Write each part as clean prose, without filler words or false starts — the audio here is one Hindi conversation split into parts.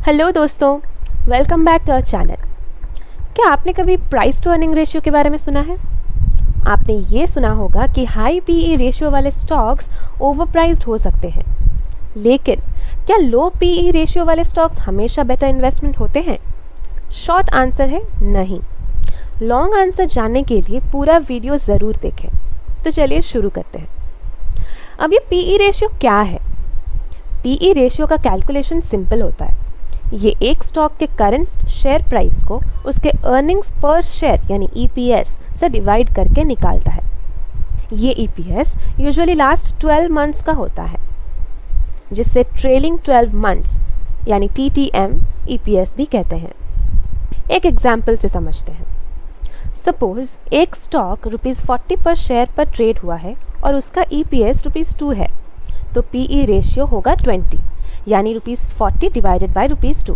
हेलो दोस्तों, welcome back to our channel. क्या आपने कभी प्राइस टू अर्निंग रेशियो के बारे में सुना है? आपने ये सुना होगा कि हाई पीई रेशियो वाले स्टॉक्स ओवरप्राइज्ड हो सकते हैं, लेकिन क्या लो पीई रेशियो वाले स्टॉक्स हमेशा बेटर इन्वेस्टमेंट होते हैं? शॉर्ट आंसर है नहीं। लॉन्ग आंसर जानने के लिए पूरा वीडियो ज़रूर देखें। तो चलिए शुरू करते हैं। अब ये पीई रेशियो क्या है? पीई रेशियो का कैलकुलेशन सिंपल होता है। ये एक स्टॉक के करंट शेयर प्राइस को उसके अर्निंग्स पर शेयर यानी EPS से डिवाइड करके निकालता है। ये EPS यूजुअली लास्ट 12 मंथ्स का होता है, जिससे ट्रेलिंग 12 मंथ्स यानी TTM EPS भी कहते हैं। एक एग्जाम्पल से समझते हैं। सपोज एक स्टॉक ₹40 पर शेयर पर ट्रेड हुआ है और उसका EPS ₹2 है, तो PE रेशियो होगा 20 यानी ₹40 डिवाइडेड बाय ₹2।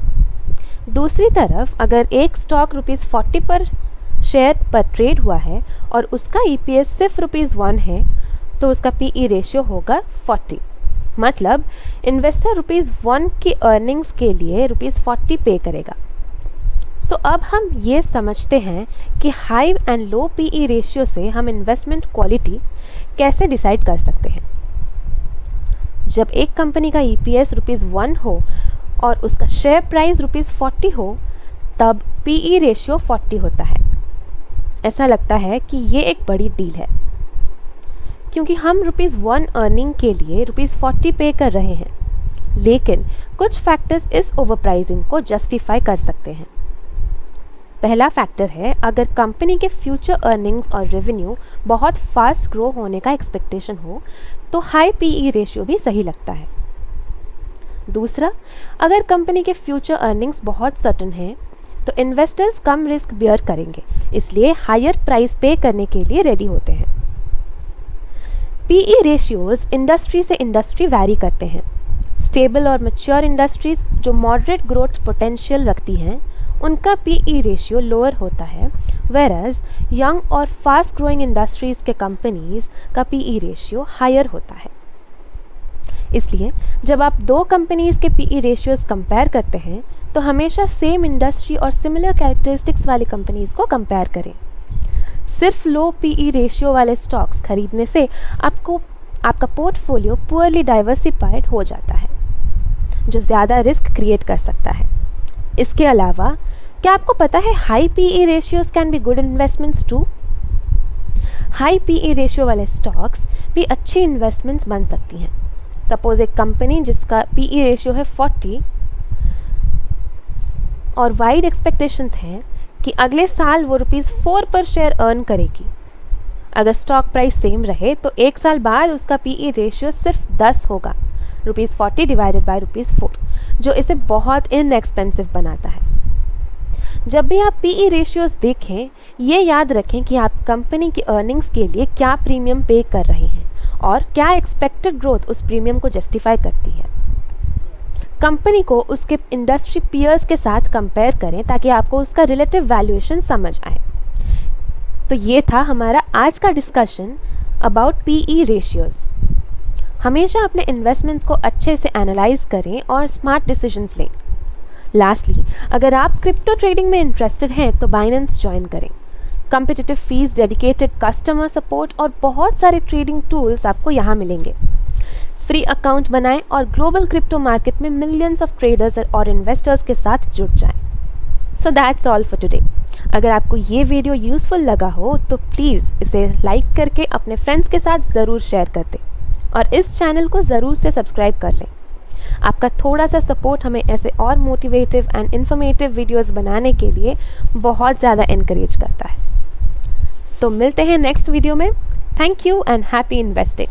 दूसरी तरफ अगर एक स्टॉक ₹40 पर शेयर पर ट्रेड हुआ है और उसका EPS सिर्फ ₹1 है, तो उसका PE रेशियो होगा 40। मतलब इन्वेस्टर ₹1 की अर्निंग्स के लिए ₹40 पे करेगा। सो अब हम ये समझते हैं कि high and low PE ratio से हम इन्वेस्टमेंट क्वालिटी कैसे डिसाइड कर सकते हैं। जब एक कंपनी का EPS ₹1 हो और उसका शेयर प्राइस ₹40 हो, तब PE रेशियो 40 होता है। ऐसा लगता है कि ये एक बड़ी डील है, क्योंकि हम ₹1 अर्निंग के लिए ₹40 पे कर रहे हैं। लेकिन कुछ फैक्टर्स इस ओवरप्राइजिंग को जस्टिफाई कर सकते हैं। पहला फैक्टर है, अगर कंपनी के फ्यूचर अर्निंग्स और रेवेन्यू बहुत फास्ट ग्रो होने का एक्सपेक्टेशन हो, तो हाई PE रेशियो भी सही लगता है। दूसरा, अगर कंपनी के फ्यूचर अर्निंग्स बहुत सर्टन हैं, तो इन्वेस्टर्स कम रिस्क बियर करेंगे, इसलिए हायर प्राइस पे करने के लिए रेडी होते हैं। PE रेशियोज इंडस्ट्री से इंडस्ट्री वैरी करते हैं। स्टेबल और मैच्योर इंडस्ट्रीज जो मॉडरेट ग्रोथ पोटेंशियल रखती हैं, उनका PE रेशियो लोअर होता है, वेराज यंग और फास्ट ग्रोइंग इंडस्ट्रीज़ के कंपनीज़ का PE रेशियो हायर होता है। इसलिए जब आप दो कंपनीज़ के PE रेशियोज कंपेयर करते हैं, तो हमेशा सेम इंडस्ट्री और सिमिलर कैरेक्टरिस्टिक्स वाली कंपनीज़ को कंपेयर करें। सिर्फ लो PE रेशियो वाले स्टॉक्स खरीदने से आपका पोर्टफोलियो पुअरली डाइवर्सिफाइड हो जाता है, जो ज़्यादा रिस्क क्रिएट कर सकता है। इसके अलावा क्या आपको पता है high PE ratios can be good investments too? High PE ratio वाले स्टॉक्स भी अच्छी इन्वेस्टमेंट्स बन सकती हैं। सपोज एक कंपनी जिसका PE रेशियो है 40 और वाइड एक्सपेक्टेशंस हैं कि अगले साल वो ₹4 पर शेयर अर्न करेगी। अगर स्टॉक प्राइस सेम रहे, तो एक साल बाद उसका PE रेशियो सिर्फ 10 होगा, ₹40 डिवाइडेड बाय ₹4, जो इसे बहुत इनएक्सपेंसिव बनाता है। जब भी आप PE रेशियोज देखें, ये याद रखें कि आप कंपनी की अर्निंग्स के लिए क्या प्रीमियम पे कर रहे हैं और क्या एक्सपेक्टेड ग्रोथ उस प्रीमियम को जस्टिफाई करती है। कंपनी को उसके इंडस्ट्री पीयर्स के साथ कंपेयर करें ताकि आपको उसका रिलेटिव वैल्यूएशन समझ आए। तो ये था हमारा आज का डिस्कशन अबाउट PE रेशियोज। हमेशा अपने इन्वेस्टमेंट्स को अच्छे से एनालाइज करें और स्मार्ट डिसीजंस लें। लास्टली, अगर आप क्रिप्टो ट्रेडिंग में इंटरेस्टेड हैं, तो बाइनेंस ज्वाइन करें। Competitive fees, dedicated customer support और बहुत सारे ट्रेडिंग टूल्स आपको यहाँ मिलेंगे। फ्री अकाउंट बनाएं और ग्लोबल क्रिप्टो मार्केट में मिलियंस ऑफ ट्रेडर्स और इन्वेस्टर्स के साथ जुड़ जाएं। So that's all for today. अगर आपको ये वीडियो यूज़फुल लगा हो, तो प्लीज़ इसे लाइक करके अपने फ्रेंड्स के साथ ज़रूर शेयर कर दें और इस चैनल को ज़रूर से सब्सक्राइब कर लें। आपका थोड़ा सा सपोर्ट हमें ऐसे और मोटिवेटिव एंड इन्फॉर्मेटिव वीडियोस बनाने के लिए बहुत ज़्यादा इनकरेज करता है। तो मिलते हैं नेक्स्ट वीडियो में। Thank you and happy investing.